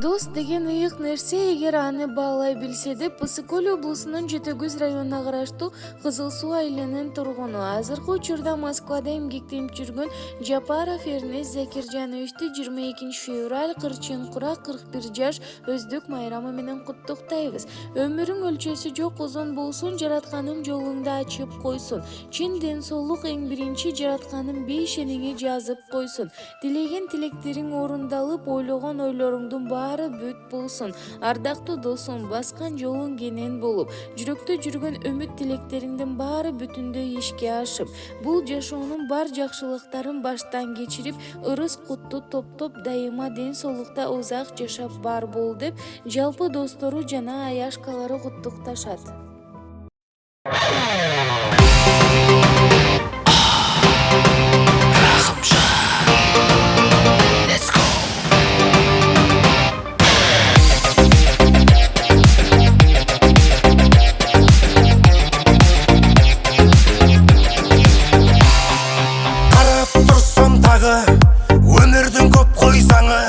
Дос деген ыйык нерсе эгер аны баалай билседе, Пысыкөл облусунун Жетөгөз районуна караштуу Кызыл Суу айылынын тургуну азыркы учурда Москвада эмгектенип жүргөн Жапаров Эрнест Закиржановичти 22 февраль Кырчын Кура 41 жаш өздүк майрамы менен куттуктайбыз. Өмүрүң өлчөсү жок узун болсун, жаратканым жолуңда ачып койсун. Чин ден соолук эң биринчи жаратканым бейшениңе жазып койсун. Дилеген тилектериң орундалып, ойлогон ойлоруңдун баары бүт болсун. Ардактуу досум, баскан жолуң кенен болуп, жүрөктө жүргөн үмүт тилектериңдин баары бүтүндөй ишке ашып, бул жашоонун бар жакшылыктарын баштан кечирип, ырыс кутту топтоп, дайыма ден соолукта узак жашап бар бол деп, жалпы достору жана аяшкалары куттукташат. Өмірдің көп қойсаңы,